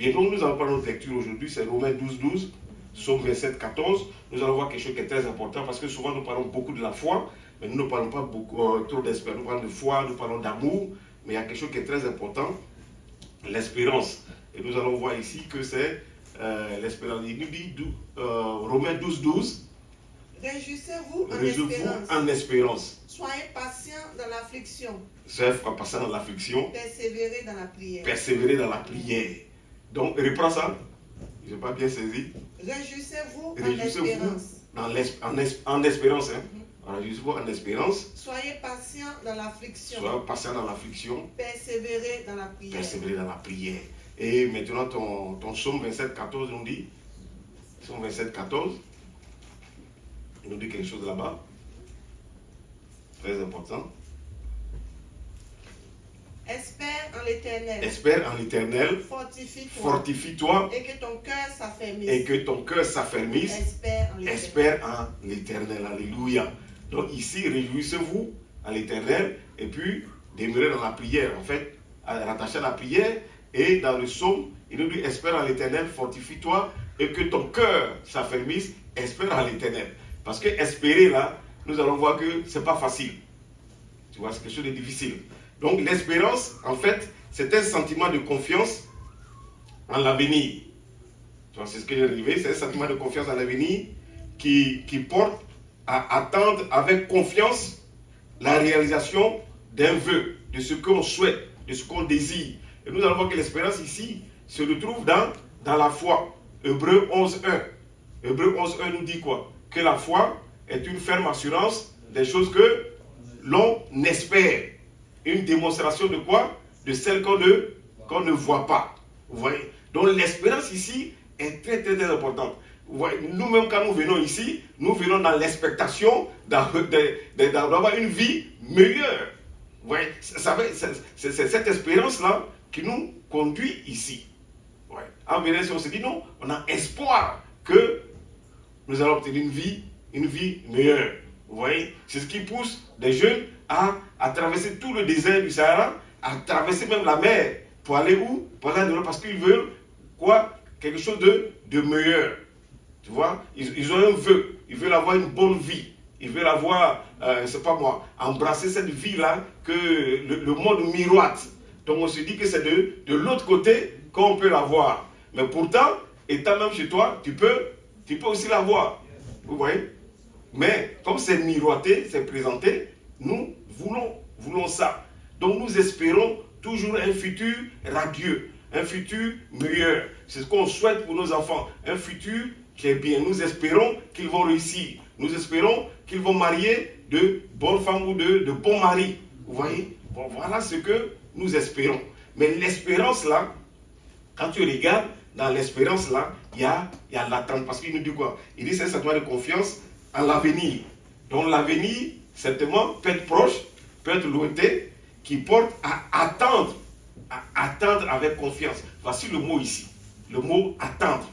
Bien, donc nous allons prendre notre lecture aujourd'hui, c'est Romains 12, 12, Psaume 27, 14. Nous allons voir quelque chose qui est très important parce que souvent nous parlons beaucoup de la foi, mais nous ne parlons pas beaucoup, trop d'espérance. Nous parlons de foi, nous parlons d'amour, mais il y a quelque chose qui est très important, l'espérance. Et nous allons voir ici que c'est l'espérance. Il nous dit Romains 12, 12. Réjouissez-vous en espérance. Soyez patients dans l'affliction. Soyez patients dans l'affliction. Persévérez dans la prière. Persévérez dans la prière. Donc, reprends ça. Je n'ai pas bien saisi. Réjouissez-vous en espérance. Hein? Réjouissez-vous en espérance. Soyez patients dans l'affliction. Soyez patients dans l'affliction. Persévérez dans la prière. Persévérez dans la prière. Et maintenant, ton psaume 27, 14 nous dit. Psaume 27, 14. Il nous dit quelque chose là-bas. Très important. Espère en l'Éternel. Espère en l'Éternel. Fortifie-toi. Fortifie-toi. Et que ton cœur s'affermisse. Et que ton cœur s'affermisse. Espère en l'Éternel. Alléluia. Donc ici, réjouissez-vous en l'Éternel. Et puis, demeurez dans la prière. En fait, rattaché à la prière. Et dans le psaume, il nous dit, espère en l'Éternel, fortifie-toi. Et que ton cœur s'affermisse. Espère en l'Éternel. Parce que espérer là, nous allons voir que ce n'est pas facile. Tu vois, c'est quelque chose de difficile. Donc l'espérance, en fait, c'est un sentiment de confiance en l'avenir. Tu vois, c'est ce que j'ai relevé, c'est un sentiment de confiance en l'avenir qui porte à attendre avec confiance la réalisation d'un vœu, de ce qu'on souhaite, de ce qu'on désire. Et nous allons voir que l'espérance ici se retrouve dans la foi. Hébreux 11.1. Hébreux 11.1 nous dit quoi? Que la foi est une ferme assurance des choses que l'on espère. Une démonstration de quoi? De celle qu'on ne voit pas. Vous voyez? Donc l'espérance ici est très très très importante. Nous-mêmes quand nous venons ici, nous venons dans l'expectation d'avoir une vie meilleure. Vous voyez? C'est cette espérance-là qui nous conduit ici. Ouais. En venant ici, on se dit non, on a espoir que nous allons obtenir une vie meilleure. Vous voyez? C'est ce qui pousse des jeunes à traverser tout le désert du Sahara, à traverser même la mer. Pour aller où? Pour aller parce qu'ils veulent quoi? Quelque chose de meilleur. Tu vois? Ils ont un vœu. Ils veulent avoir une bonne vie. Ils veulent avoir, c'est pas moi, embrasser cette vie-là que le monde miroite. Donc on se dit que c'est de l'autre côté qu'on peut l'avoir. Mais pourtant, étant même chez toi, tu peux aussi l'avoir. Vous voyez? Mais comme c'est miroité, c'est présenté, nous voulons ça. Donc nous espérons toujours un futur radieux, un futur meilleur. C'est ce qu'on souhaite pour nos enfants. Un futur qui est bien. Nous espérons qu'ils vont réussir. Nous espérons qu'ils vont marier de bonnes femmes ou de bons maris. Vous voyez? Bon, voilà ce que nous espérons. Mais l'espérance là, quand tu regardes, dans l'espérance là, il y a l'attente. Parce qu'il nous dit quoi? Il dit c'est un sentiment de confiance en l'avenir. Donc l'avenir, certainement, peut être proche, peut être lointain, qui porte à attendre avec confiance. Voici le mot ici, le mot attendre.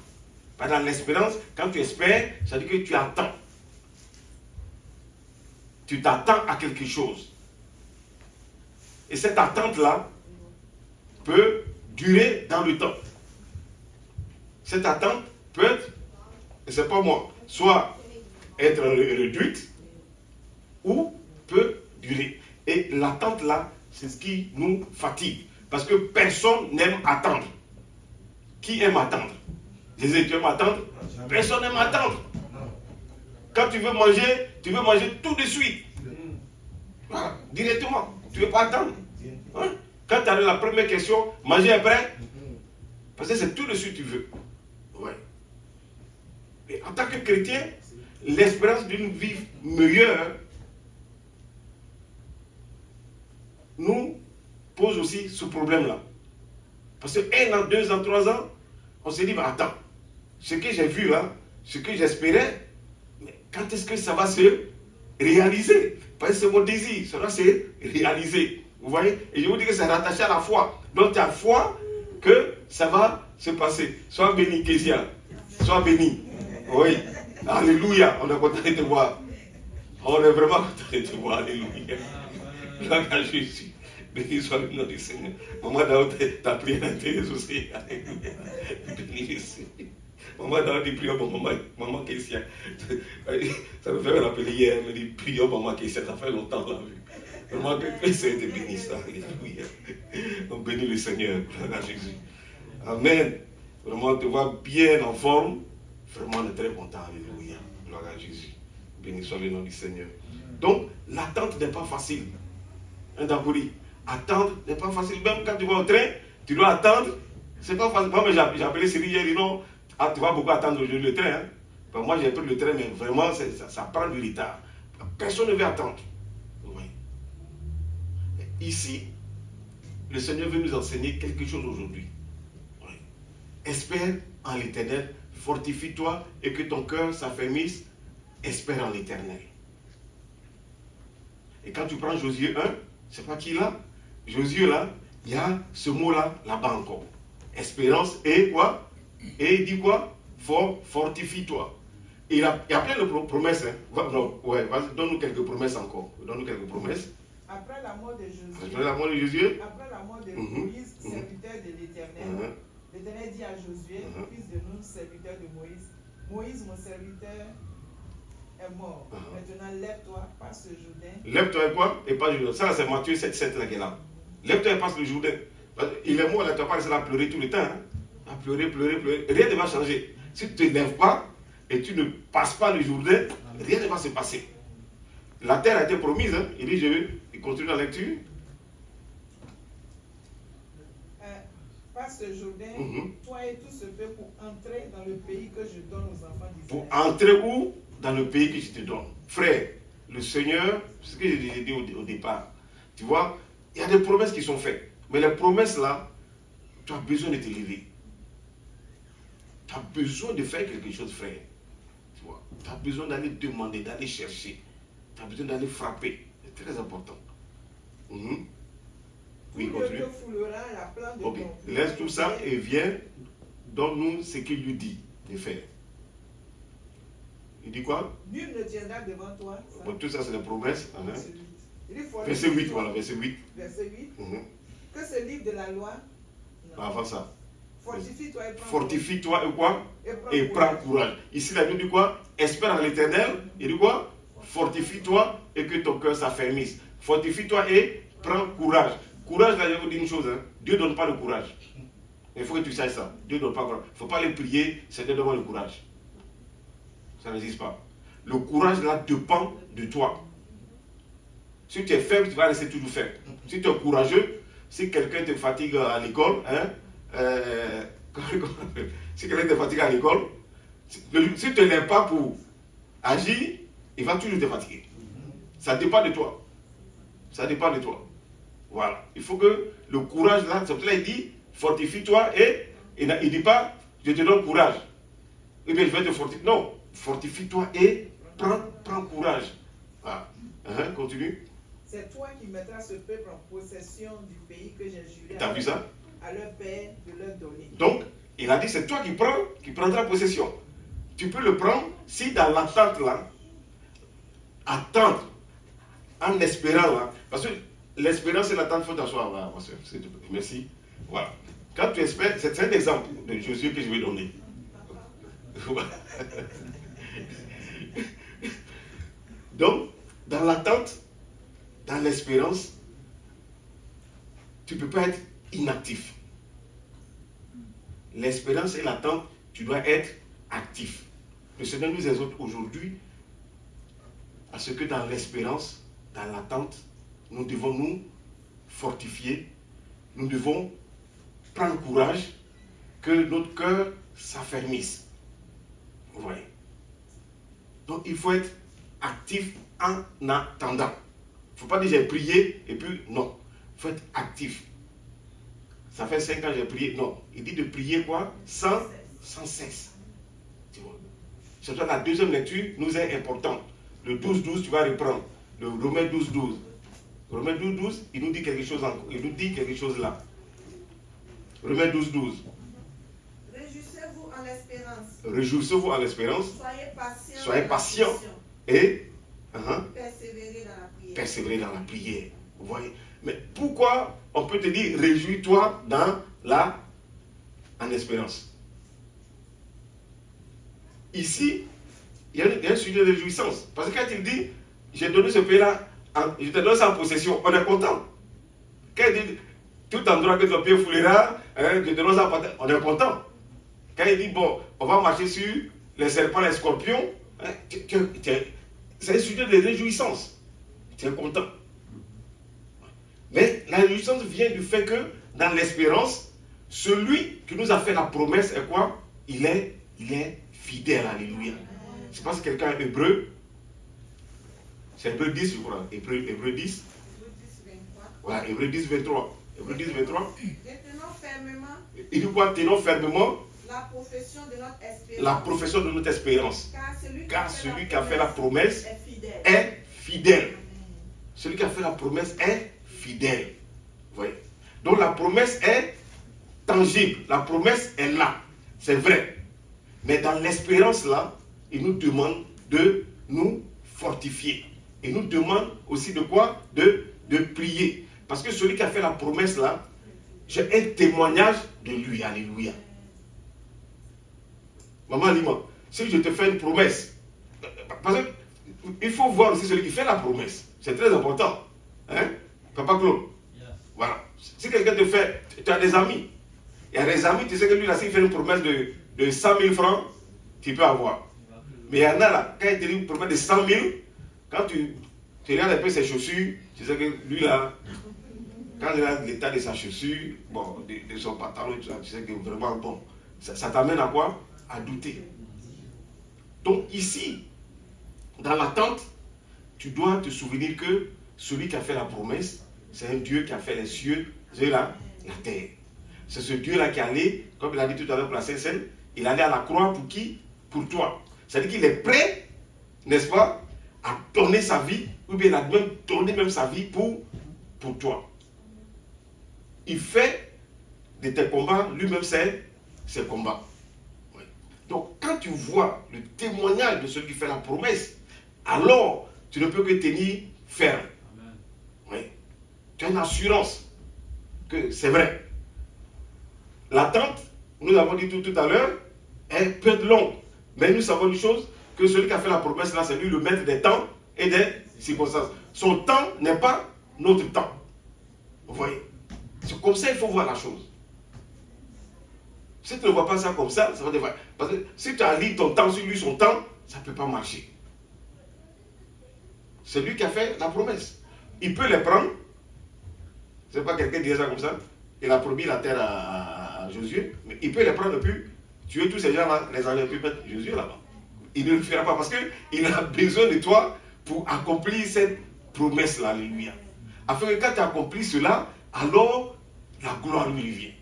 Dans l'espérance, quand tu espères, ça veut dire que tu attends. Tu t'attends à quelque chose. Et cette attente-là peut durer dans le temps. Cette attente peut être, et c'est pas moi, soit être réduite ou peut durer. Et l'attente là, c'est ce qui nous fatigue. Parce que personne n'aime attendre. Qui aime attendre? Tu aimes attendre? Personne n'aime attendre. Quand tu veux manger tout de suite. Voilà, directement. Tu ne veux pas attendre. Hein? Quand tu as la première question, manger après. Parce que c'est tout de suite que tu veux. Ouais. Et en tant que chrétien, l'espérance d'une vie meilleure nous pose aussi ce problème-là. Parce que 1 an, 2 ans, 3 ans, on se dit, bah, attends, ce que j'ai vu là, ce que j'espérais, mais quand est-ce que ça va se réaliser? Parce que c'est mon désir, ça va se réaliser. Vous voyez? Et je vous dis que c'est rattaché à la foi. Donc tu as foi que ça va se passer. Sois béni, Kézia. Sois béni. Oui. Alléluia. On est content de te voir. On est vraiment content de te voir. Alléluia. Gloire à Jésus. Béni soit le nom du Seigneur. Maman Daoud, ta prière intéresse aussi. Alléluia. Béni Jésus. Maman Daoud dit prions pour maman Kessia. Ça me fait rappeler hier, elle me dit prions pour maman Kessia. Ça fait longtemps qu'on l'a vu. Vraiment que ça a été béni ça. Alléluia. Donc bénis le Seigneur. Gloire à Jésus. Amen. Vraiment, te voir bien en forme. Vraiment, on est très content. Alléluia. Gloire à Jésus. Béni soit le nom du Seigneur. Donc, l'attente n'est pas facile. Un Dabouri. Attendre n'est pas facile. Même quand tu vas au train, tu dois attendre. C'est pas facile. Moi, j'ai appelé Cyril hier, il dit non, tu vas beaucoup attendre aujourd'hui le train. Hein. Moi, j'ai pris le train, mais vraiment, ça prend du retard. Personne ne veut attendre. Oui. Ici, le Seigneur veut nous enseigner quelque chose aujourd'hui. Oui. Espère en l'Éternel, fortifie-toi et que ton cœur s'affermisse. Espère en l'Éternel. Et quand tu prends Josué 1, c'est pas qui là? Josué là, il y a ce mot-là, là-bas encore. Espérance et quoi? Et il dit quoi? Fortifie-toi. Et il y a plein de promesses. Hein. Donne-nous quelques promesses encore. Donne-nous quelques promesses. Après la mort de Josué. Après la mort de Josué. Après la mort de Moïse, serviteur de l'Éternel. L'Éternel dit à Josué, fils de Nun, serviteur de Moïse, Moïse, mon serviteur, est mort. Maintenant, lève-toi, passe le Jourdain. Lève-toi et quoi? Et pas le Jourdain. Ça, c'est Matthieu 7 là qui est là. Lève-toi et passe le Jourdain. Il est mort, là, tu vas pas laisser là pleurer tout le temps. Hein? À pleurer. Rien ne va changer. Si tu ne te lèves pas et tu ne passes pas le Jourdain, rien ne va se passer. La terre a été promise. Hein? Il dit, il continue la lecture. Passe le Jourdain, toi et tout ce peuple, pour entrer dans le pays que je donne aux enfants d'Israël. Pour entrer où? Dans le pays que je te donne. Frère, le Seigneur, c'est ce que j'ai dit au départ. Tu vois, il y a des promesses qui sont faites. Mais les promesses là, tu as besoin de te lever. Tu as besoin de faire quelque chose, frère. Tu vois, tu as besoin d'aller demander, d'aller chercher. Tu as besoin d'aller frapper. C'est très important. Oui, continue. Ok, laisse tout ça et viens, donne-nous ce qu'il lui dit de faire. Il dit quoi? Nul ne tiendra devant toi. Bon, tout ça, c'est des promesses. Verset 8, voilà, verset 8. Verset 8. Que ce livre de la loi. Non. Avant ça. Fortifie-toi et quoi? Et prends courage. Ici, la Bible dit quoi? Espère en l'Éternel. Il dit quoi? Fortifie-toi et que ton cœur s'affermisse. Fortifie-toi et prends courage. Courage, là, je vais vous dire une chose. Hein. Dieu ne donne pas le courage. Il faut que tu saches ça. Dieu ne donne pas le courage. Il ne faut pas aller prier, c'est de donner le courage. Ça n'existe pas. Le courage là dépend de toi. Si tu es faible, tu vas rester toujours faible. Si tu es courageux, si quelqu'un te fatigue à l'école, si quelqu'un te fatigue à l'école, si tu ne te lèves pas pour agir, il va toujours te fatiguer. Ça dépend de toi. Ça dépend de toi. Voilà. Il faut que le courage là, c'est pour cela qu'il dit, fortifie-toi et il ne dit pas, je te donne courage. Et bien je vais te fortifier. Non. Fortifie-toi et prends courage. Ah. Continue. C'est toi qui mettras ce peuple en possession du pays que j'ai juré à leur père de leur donner. Donc, il a dit, c'est toi qui prendras possession. Tu peux le prendre si dans l'attente là, attendre en espérant là, parce que l'espérance et l'attente, il faut t'asseoir là, merci. Voilà. Quand tu espères, c'est un exemple de Josué que je vais donner. Donc, dans l'attente, dans l'espérance, tu ne peux pas être inactif. L'espérance et l'attente, tu dois être actif. Le Seigneur nous exhorte aujourd'hui à ce que dans l'espérance, dans l'attente, nous devons nous fortifier, nous devons prendre courage, que notre cœur s'affermisse. Vous voyez? Donc il faut être actif en attendant. Il ne faut pas dire j'ai prié et puis non. Il faut être actif. Ça fait 5 ans que j'ai prié. Non. Il dit de prier quoi? Sans cesse. Tu vois? C'est pour ça que la deuxième lecture nous est importante. Le 12-12, tu vas reprendre. Le Romains 12-12. Romains 12-12, il nous dit quelque chose encore. Il nous dit quelque chose là. Romains 12-12. Réjouissez-vous en l'espérance. Réjouissez-vous en l'espérance. Soyez patients. Et persévérer dans la prière. Persévérer dans la prière. Vous voyez? Mais pourquoi on peut te dire réjouis-toi en espérance? Ici, il y a un sujet de réjouissance. Parce que quand il dit, j'ai donné ce pays-là, je te donne ça en possession, on est content. Quand il dit, tout endroit que ton pied foulera, je te donne ça en possession, on est content. Quand il dit, bon, on va marcher sur les serpents, les scorpions, c'est un sujet de réjouissance. Tu es content. Mais la réjouissance vient du fait que, dans l'espérance, celui qui nous a fait la promesse est quoi? Il est fidèle, alléluia. Je pense que quelqu'un est hébreu. C'est Hébreu 10, je crois. Hébreu 10. Voilà, Hébreu 10, 23. Hébreu 10, 23. Tenons fermement. Il dit quoi? Tenons fermement La profession de notre espérance. La profession de notre espérance. Car celui qui a fait la promesse est fidèle. Est fidèle. Celui qui a fait la promesse est fidèle. Vous voyez? Donc la promesse est tangible. La promesse est là. C'est vrai. Mais dans l'espérance là, il nous demande de nous fortifier. Il nous demande aussi de quoi? De prier. Parce que celui qui a fait la promesse là, j'ai un témoignage de lui. Alléluia. Maman Lima, si je te fais une promesse, parce qu'il faut voir aussi celui qui fait la promesse. C'est très important. Hein? Papa Claude. Yes. Voilà. Si quelqu'un te fait, tu as des amis. Il y a des amis, tu sais que lui là, s'il fait une promesse de 100 000 francs, tu peux avoir. Mais il y en a là, quand il te dit une promesse de 100 000, quand tu regardes un peu ses chaussures, tu sais que lui là, quand il a l'état de sa chaussure, bon, de son pantalon, tu sais que vraiment bon, ça t'amène à quoi? À douter. Donc ici, dans l'attente, tu dois te souvenir que celui qui a fait la promesse, c'est un Dieu qui a fait les cieux et la terre. C'est ce Dieu-là qui est allé, comme il a dit tout à l'heure pour la Sainte-Seine, il est allé à la croix pour qui? Pour toi. C'est-à-dire qu'il est prêt, n'est-ce pas, à donner sa vie, ou bien il a même donné même sa vie pour toi. Il fait de tes combats, lui-même c'est ses combats. Oui. Donc quand tu vois le témoignage de celui qui fait la promesse, alors tu ne peux que tenir ferme. Amen. Oui. Tu as une assurance que c'est vrai. L'attente, nous l'avons dit tout à l'heure, elle peut être longue. Mais nous savons une chose, que celui qui a fait la promesse là, c'est lui le maître des temps et des circonstances. Son temps n'est pas notre temps. Vous voyez? C'est comme ça qu'il faut voir la chose. Si tu ne vois pas ça comme ça, ça va te voir. Parce que si tu allies ton temps sur lui, son temps, ça ne peut pas marcher. C'est lui qui a fait la promesse. Il peut les prendre. C'est pas quelqu'un qui disait ça comme ça. Il a promis la terre à Josué. Mais il peut les prendre et puis tuer tous ces gens-là, les enlever, puis mettre Josué là-bas. Il ne le fera pas parce qu'il a besoin de toi pour accomplir cette promesse-là. Alléluia. Afin que quand tu accomplis cela, alors la gloire lui vient.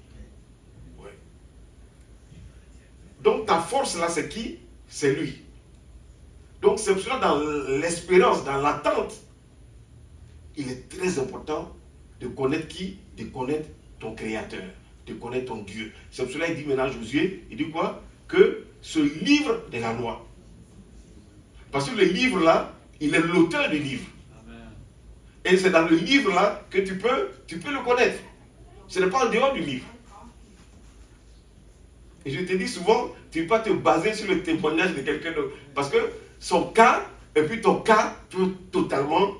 Ouais. Donc ta force là, c'est qui? C'est lui. Donc c'est pour cela dans l'espérance, dans l'attente, il est très important de connaître qui? De connaître ton Créateur, de connaître ton Dieu. C'est pour cela qu'il dit maintenant à Josué, il dit quoi? Que ce livre de la loi. Parce que le livre là, il est l'auteur du livre. Amen. Et c'est dans le livre là que tu peux le connaître. Ce n'est pas en dehors du livre. Et je te dis souvent, tu ne peux pas te baser sur le témoignage de quelqu'un d'autre. Parce que son cas, et puis ton cas, peut être totalement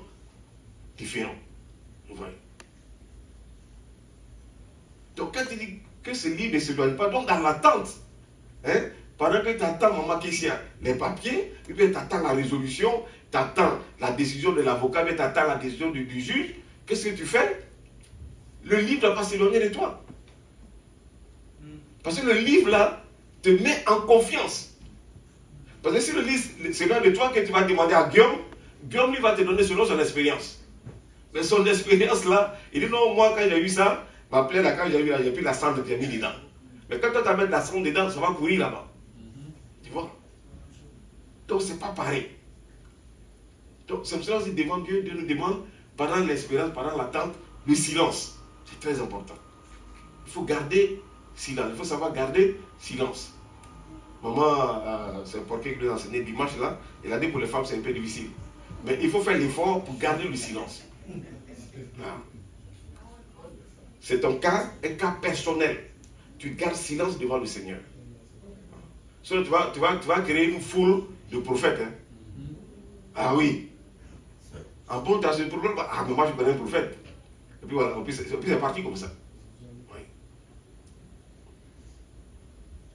différent. Vous voyez? Donc quand tu dis que ce livre ne se doit pas, donc dans l'attente, hein, pendant que tu attends maman Kessia les papiers, et puis tu attends la résolution, tu attends la décision de l'avocat, mais tu attends la décision du juge, qu'est-ce que tu fais? Le livre ne va pas s'éloigner de toi. Parce que le livre là te met en confiance. Parce que si le livre c'est loin de toi que tu vas demander à Guillaume, Guillaume lui va te donner selon son expérience. Mais son expérience là, il dit non, moi quand j'ai eu ça, ma plaie là, quand j'ai pris la cendre que j'ai mis dedans. Mais quand toi tu as mis la cendre dedans, ça va courir là-bas. Tu vois? Donc c'est pas pareil. Donc c'est pour cela que devant Dieu, Dieu nous demande, pendant l'expérience, pendant l'attente, le silence. C'est très important. Il faut garder silence. Il faut savoir garder silence. Maman, c'est pour qui nous enseignait dimanche là, elle a dit pour les femmes c'est un peu difficile. Mais il faut faire l'effort pour garder le silence. Ah. C'est un cas personnel. Tu gardes silence devant le Seigneur. Sinon, tu vas créer une foule de prophètes. Hein. Ah oui. En bon, tu as ce problème. Ah, mais moi, je connais un prophète. Et puis voilà, puis c'est parti comme ça. Oui.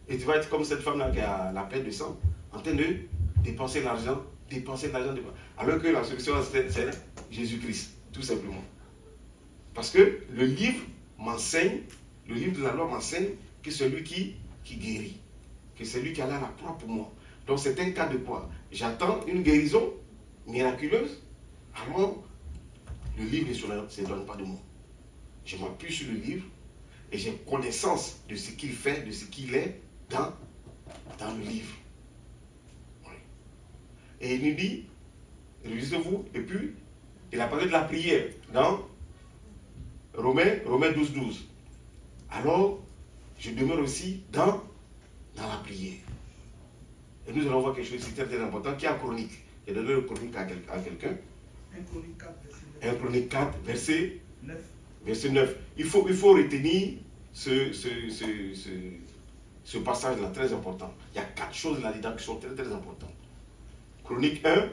Et tu vas être comme cette femme-là qui a la paix de sang, en train de dépenser l'argent. Alors que la solution, c'est Jésus-Christ, tout simplement. Parce que le livre m'enseigne, le livre de la loi m'enseigne que c'est lui qui guérit, que c'est lui qui a la croix pour moi. Donc c'est un cas de quoi? J'attends une guérison miraculeuse, alors le livre ne s'éloigne pas de moi. Je m'appuie sur le livre et j'ai connaissance de ce qu'il fait, de ce qu'il est dans le livre. Oui. Et il nous dit, réjouissez-vous, et puis il a parlé de la prière dans Romains 12:12. Alors, je demeure aussi dans la prière. Et nous allons voir quelque chose de très important qui est en Chronique. J'ai donné le Chronique à quelqu'un. 1 Chronique 4, verset 9. Il faut retenir ce passage-là, très important. Il y a 4 choses là-dedans qui sont très très importantes. Chronique 1,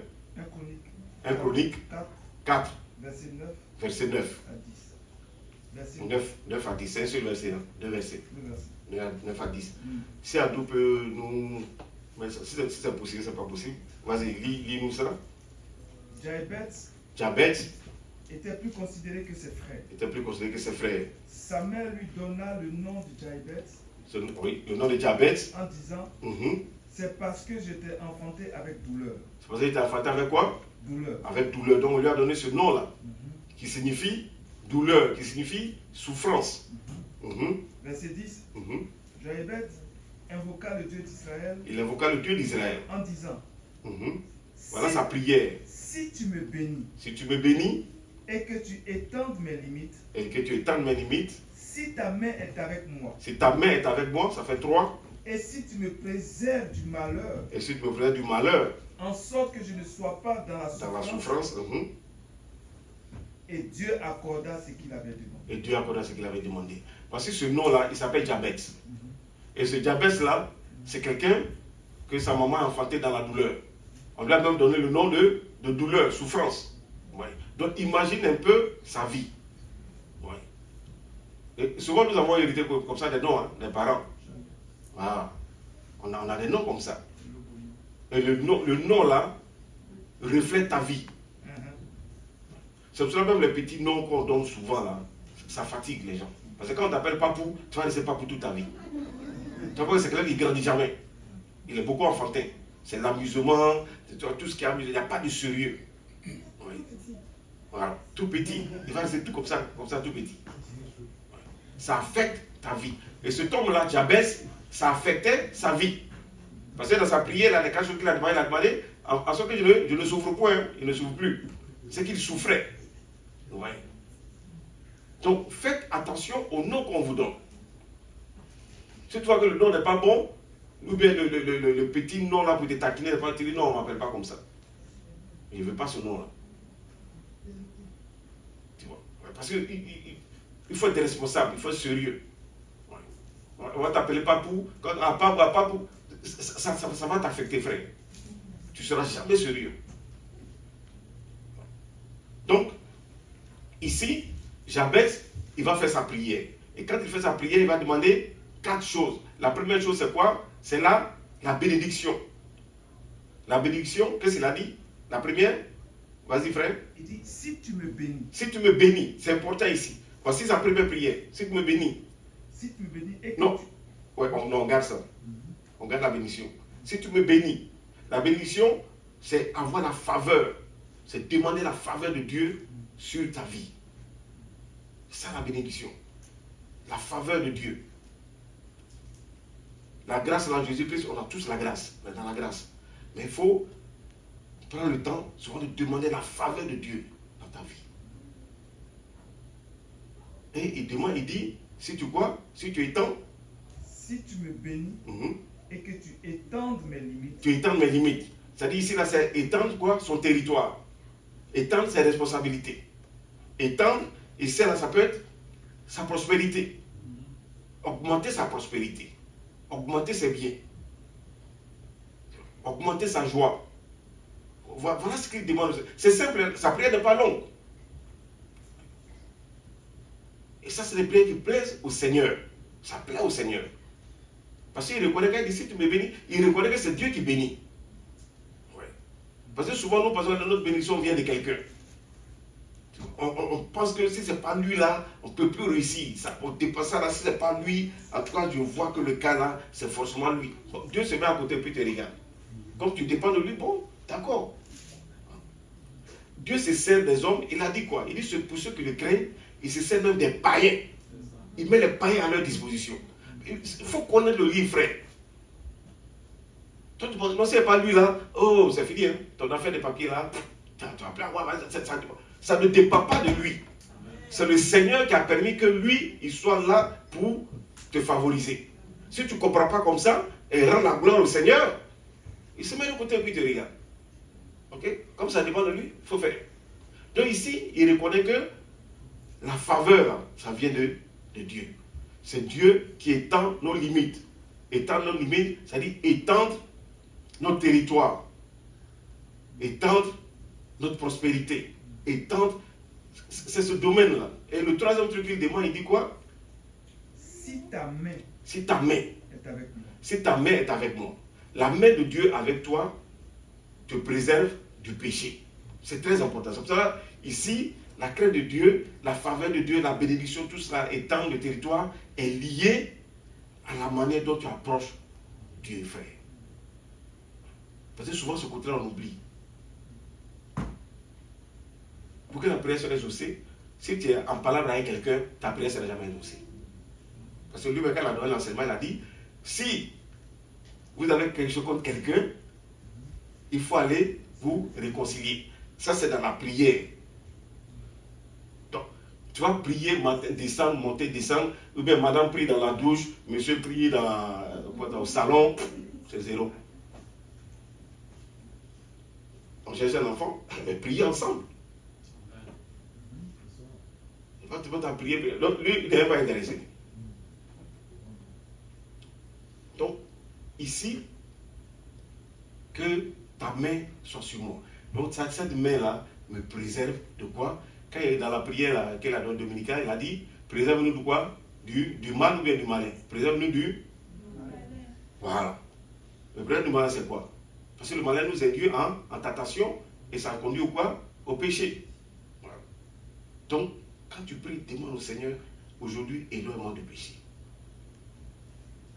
1 Chronique 4, verset 9. 9 à 10, c'est un seul verset, hein? 2 versets. 9 à 10. Si Adou peut nous... Mais si c'est possible, c'est pas possible. Vas-y, lis-nous ça. Jabez était plus considéré que ses frères. Sa mère lui donna le nom de Jabez. Oui, le nom de Jabez. En disant, c'est parce que j'étais enfanté avec douleur. C'est parce que j'étais enfanté avec quoi? Douleur. Avec douleur. Donc on lui a donné ce nom-là, qui signifie douleur, qui signifie souffrance. Verset 10. Jabez invoqua le Dieu d'Israël. Il invoqua le Dieu d'Israël. En disant, voilà sa prière. Si tu me bénis. Si tu me bénis. Et que tu étendes mes limites. Si ta main est avec moi. Si ta main est avec moi, ça fait 3. Et si tu me préserves du malheur. En sorte que je ne sois pas dans la souffrance. Et Dieu accorda ce qu'il avait demandé. Parce que ce nom-là, il s'appelle Jabez. Et ce Jabez-là, c'est quelqu'un que sa maman a enfanté dans la douleur. On lui a même donné le nom de douleur, souffrance. Ouais. Donc imagine un peu sa vie. Ouais. Et souvent nous avons hérité comme ça des noms, hein, des parents. Voilà. On a des noms comme ça. Et le nom là reflète ta vie. C'est pour ça même les petits noms qu'on donne souvent là, ça fatigue les gens. Parce que quand on t'appelle Papou, tu vas laisser Papou toute ta vie. Tu vois que c'est quelqu'un qui ne grandit jamais. Il est beaucoup enfantin. C'est l'amusement, tout ce qui est amusant. Il n'y a pas de sérieux. Oui. Voilà, tout petit. Il va rester tout comme ça tout petit. Ça affecte ta vie. Et ce homme-là, Jabez, ça affectait sa vie. Parce que dans sa prière, là, les 4 choses qu'il a demandé, en sorte que je ne souffre point, hein, il ne souffre plus. C'est qu'il souffrait. Ouais. Donc, faites attention au nom qu'on vous donne. Si tu vois que le nom n'est pas bon, ou bien le petit nom là pour te taquiner, tu dis non, on ne m'appelle pas comme ça. Je ne veux pas ce nom là. Tu vois. Ouais, parce qu'il faut être responsable, il faut être sérieux. Ouais. On va t'appeler Papou. Papou, ça va t'affecter, frère. Tu ne seras jamais sérieux. Donc, ici, Jabez, il va faire sa prière. Et quand il fait sa prière, il va demander 4 choses. La première chose, c'est quoi? C'est la bénédiction. La bénédiction, qu'est-ce qu'il a dit? La première? Vas-y, frère. Il dit, si tu me bénis. Si tu me bénis, c'est important ici. Voici sa première prière. Si tu me bénis. Si tu me bénis. Et que non. Ouais, on garde ça. On garde la bénédiction. Si tu me bénis. La bénédiction, c'est avoir la faveur. C'est demander la faveur de Dieu sur ta vie. C'est ça la bénédiction. La faveur de Dieu. La grâce dans Jésus-Christ, on a tous la grâce. On est dans la grâce. Mais il faut prendre le temps souvent de demander la faveur de Dieu dans ta vie. Et il demande, il dit, si tu quoi? Si tu étends. Si tu me bénis et que tu étendes mes limites. Tu étends mes limites. C'est-à-dire ici, là, c'est étendre quoi? Son territoire. Étendre ses responsabilités. Étendre, et ça, là, ça peut être sa prospérité. Augmenter sa prospérité. Augmenter ses biens. Augmenter sa joie. Voilà ce qu'il demande. C'est simple, sa prière n'est pas longue. Et ça, c'est des prières qui plaisent au Seigneur. Ça plaît au Seigneur. Parce qu'il reconnaît qu'il dit, si tu me bénis, il reconnaît que c'est Dieu qui bénit. Ouais. Parce que souvent, nous pensons que notre bénédiction vient de quelqu'un. On pense que si ce n'est pas lui là, on ne peut plus réussir. On dépasse ça là, si ce n'est pas lui, en tout cas, je vois que le cas là, c'est forcément lui. Bon, Dieu se met à côté puis te regarde. Comme tu dépends de lui, bon, d'accord. Dieu se sert des hommes, il a dit quoi? Il dit pour ceux qui le craignent, il se sert même des païens. Il met les païens à leur disposition. Il faut connaître le livre, frère. Toi, tu penses, non, c'est pas lui là, oh, c'est fini, hein. Ton affaire de papier là, tu vas plus avoir, ça ne dépend pas de lui. C'est le Seigneur qui a permis que lui, il soit là pour te favoriser. Si tu ne comprends pas comme ça, et rends la gloire au Seigneur, il se met de côté et puis il te regarde. Ok? Comme ça dépend de lui, il faut faire. Donc ici, il reconnaît que la faveur, ça vient de Dieu. C'est Dieu qui étend nos limites. Étendre nos limites, c'est-à-dire étendre notre territoire. Étendre notre prospérité. Étendre, c'est ce domaine-là. Et le troisième truc qu'il demande, il dit quoi? Si ta main est avec moi. Si ta main est avec moi. La main de Dieu avec toi te préserve du péché. C'est très important. C'est pour ça, ici, la crainte de Dieu, la faveur de Dieu, la bénédiction, tout cela étant le territoire, est lié à la manière dont tu approches Dieu, frère. Parce que souvent, ce côté-là, on oublie. Pour que la prière soit exaucée, si tu es en palabre avec quelqu'un, ta prière ne sera jamais exaucée. Parce que lui, quand il a donné l'enseignement, il a dit, si vous avez quelque chose contre quelqu'un, il faut aller vous réconcilier. Ça, c'est dans la prière. Donc, tu vas prier, descendre, monter, descendre, ou bien madame prie dans la douche, monsieur prie dans le salon, c'est zéro. On cherche un enfant, mais prier ensemble. Tu vas t'en prier. Donc, lui, il n'est pas intéressé. Donc, ici, que ta main soit sur moi. Donc, cette main-là me préserve de quoi? Quand il est dans la prière qu'elle a donnée Dominica, il a dit, préserve-nous de quoi? Du mal ou bien du malin? Préserve-nous du malin. Voilà. Le préserve du malin, c'est quoi? Parce que le malin nous induit en tentation et ça conduit au quoi? Au péché. Voilà. Donc, quand tu pries, demande au Seigneur, aujourd'hui, éloigne-moi du péché.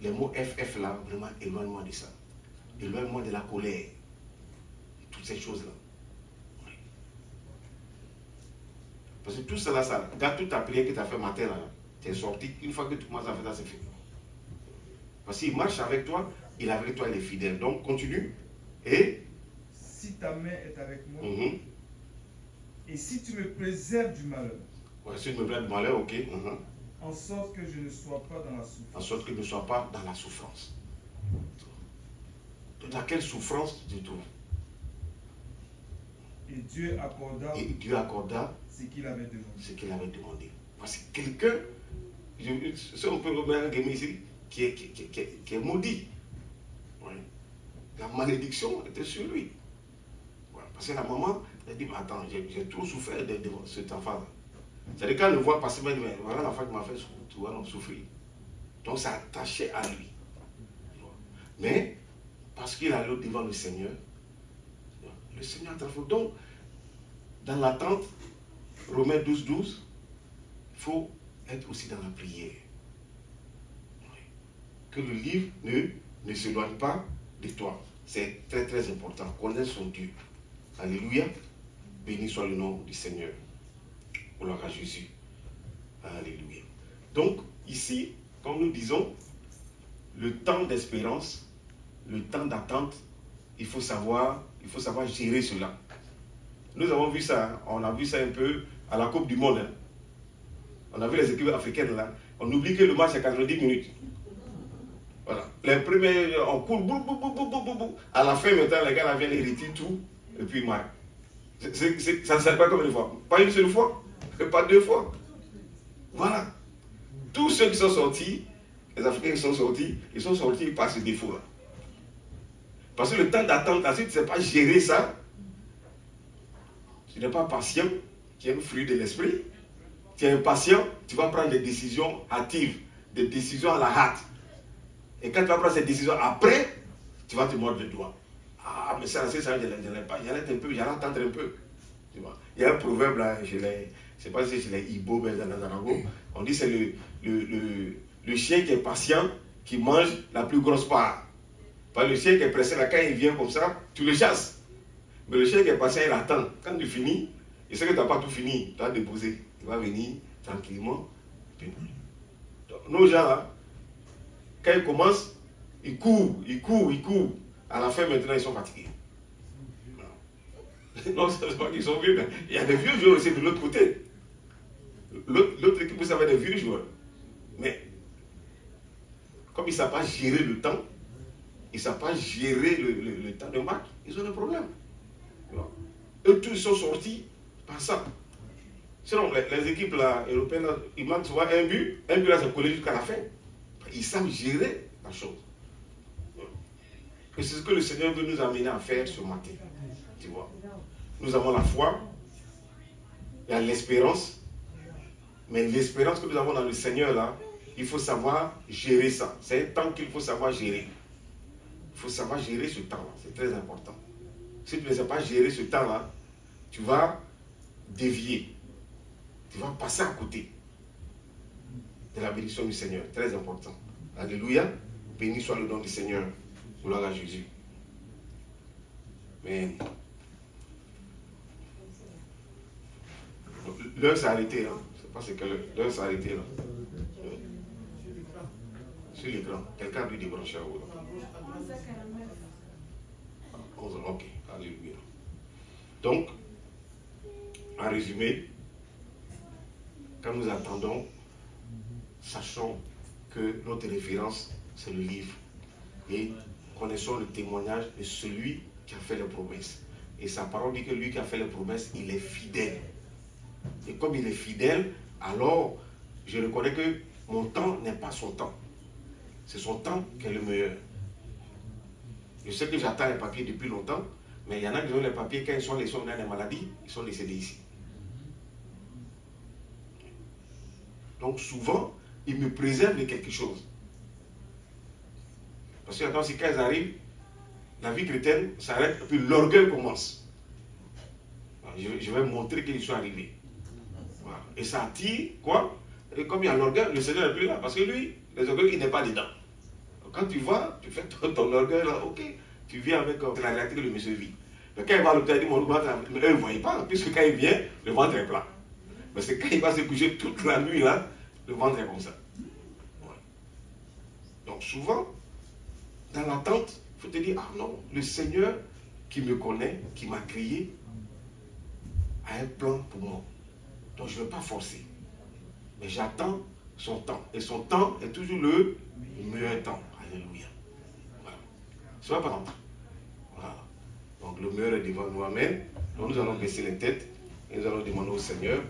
Les mots FF là, vraiment, éloigne-moi de ça. Éloigne-moi de la colère. Toutes ces choses-là. Oui. Parce que tout cela, ça, dans toute ta prière que tu as fait matin, là, tu es sorti, une fois que tu commences à faire ça, c'est fini. Parce qu'il marche avec toi, il est avec toi, il est fidèle. Donc, continue. Et si ta main est avec moi, et si tu me préserves du malheur, ouais, si tu me préserves du malheur, ok. En sorte que je ne sois pas dans la souffrance. En sorte que je ne sois pas dans la souffrance. Dans quelle souffrance tu te trouves? Et Dieu accorda ce qu'il avait demandé. Parce que quelqu'un, si on peut remettre un guillemets ici, qui est maudit. Ouais. La malédiction était sur lui. Ouais. Parce que la maman, elle dit, mais attends, j'ai trop souffert de cet enfant-là. C'est-à-dire quand elle le voit passer, elle dit, mais voilà l'enfant qui m'a fait souffrir. Donc ça attachait à lui. Mais, parce qu'il allait devant le Seigneur a transformé. Donc, dans l'attente, Romains 12, il faut être aussi dans la prière. Que le livre ne s'éloigne pas de toi. C'est très très important. Connaître son Dieu. Alléluia. Béni soit le nom du Seigneur. Gloire à Jésus. Alléluia. Donc, ici, comme nous disons, le temps d'espérance, le temps d'attente, il faut savoir gérer cela. Nous avons vu ça, on a vu ça un peu à la Coupe du Monde. Hein. On a vu les équipes africaines là. On oublie que le match est 90 minutes. Voilà. Les premiers, on court, bou. À la fin, maintenant, les gars viennent hériter tout, et puis ils marquent. Ça ne sert pas comme une fois. Pas une seule fois, pas deux fois. Voilà. tous ceux qui sont sortis, les Africains qui sont sortis, ils sont sortis par ce défaut-là. Parce que le temps d'attente, si tu ne sais pas gérer ça, tu n'es pas patient, tu es un fruit de l'esprit. Tu es impatient, tu vas prendre des décisions hâtives, des décisions à la hâte. Et quand tu vas prendre ces décisions après, tu vas te mordre les doigts. Ah, mais ça, je n'ai pas. J'allais attendre un peu. Tu vois. Il y a un proverbe là, je ne sais pas si c'est les Ibo, mais dans Zanango. On dit que c'est le chien qui est patient qui mange la plus grosse part. Pas le chien qui est pressé là, quand il vient comme ça, tu le chasses. Mais le chien qui est patient, il attend. Quand tu finis, il sait que tu n'as pas tout fini, tu vas déposer. Il va venir tranquillement. Donc, nos gens là, quand ils commencent, ils courent. À la fin, maintenant, ils sont fatigués. Non, c'est pas qu'ils sont vieux, mais il y a des vieux joueurs aussi de l'autre côté. L'autre équipe, vous savez, des vieux joueurs. Mais, comme ils ne savent pas gérer le temps, ils ne savent pas gérer le temps de match, ils ont des problèmes. Eux tous sont sortis par ça. Sinon, les équipes là, européennes, là, ils manquent souvent un but là, c'est collé jusqu'à la fin. Ils savent gérer la chose. Et c'est ce que le Seigneur veut nous amener à faire ce matin. Tu vois. Nous avons la foi, il y a l'espérance, mais l'espérance que nous avons dans le Seigneur là, il faut savoir gérer ça. C'est un temps qu'il faut savoir gérer. Il faut savoir gérer ce temps-là, c'est très important. Si tu ne sais pas gérer ce temps-là, tu vas dévier. Tu vas passer à côté de la bénédiction du Seigneur. Très important. Alléluia. Béni soit le nom du Seigneur. Gloire à Jésus. Mais l'heure s'est arrêtée là. Je ne sais pas c'est quelle heure. L'heure s'est arrêtée là. Sur l'écran. Quelqu'un a dû débrancher à haut là. 11 heures. Ok. Alléluia. Donc, en résumé, quand nous attendons, sachons que notre référence, c'est le livre. Et connaissons le témoignage de celui qui a fait les promesses. Et sa parole dit que lui qui a fait les promesses, il est fidèle. Et comme il est fidèle, alors je reconnais que mon temps n'est pas son temps. C'est son temps qui est le meilleur. Je sais que j'attends les papiers depuis longtemps, mais il y en a qui ont les papiers, quand ils sont dans des maladies, ils sont décédés ici. Donc souvent, ils me préservent de quelque chose. Parce que quand ils arrivent, la vie chrétienne s'arrête et puis l'orgueil commence. Je vais montrer qu'ils sont arrivés. Voilà. Et ça attire quoi? Et comme il y a l'orgueil, le Seigneur n'est plus là. Parce que lui, les orgueils, il n'est pas dedans. Donc, quand tu vas, tu fais ton orgueil là, ok. Tu viens avec la réalité que le monsieur vit. Mais quand il va à l'hôpital, il dit mon ventre, eux ne voient pas. Puisque quand il vient, le ventre est plat. Mais c'est quand il va se coucher toute la nuit là, le ventre est comme ça. Ouais. Donc souvent, dans l'attente, il faut te dire, ah non, le Seigneur qui me connaît, qui m'a créé, a un plan pour moi. Donc je ne vais pas forcer. Mais j'attends son temps. Et son temps est toujours le meilleur temps. Alléluia. Voilà. Sois pas longtemps. Voilà. Donc le meilleur est devant nous. Amen. Donc nous allons baisser les têtes et nous allons demander au Seigneur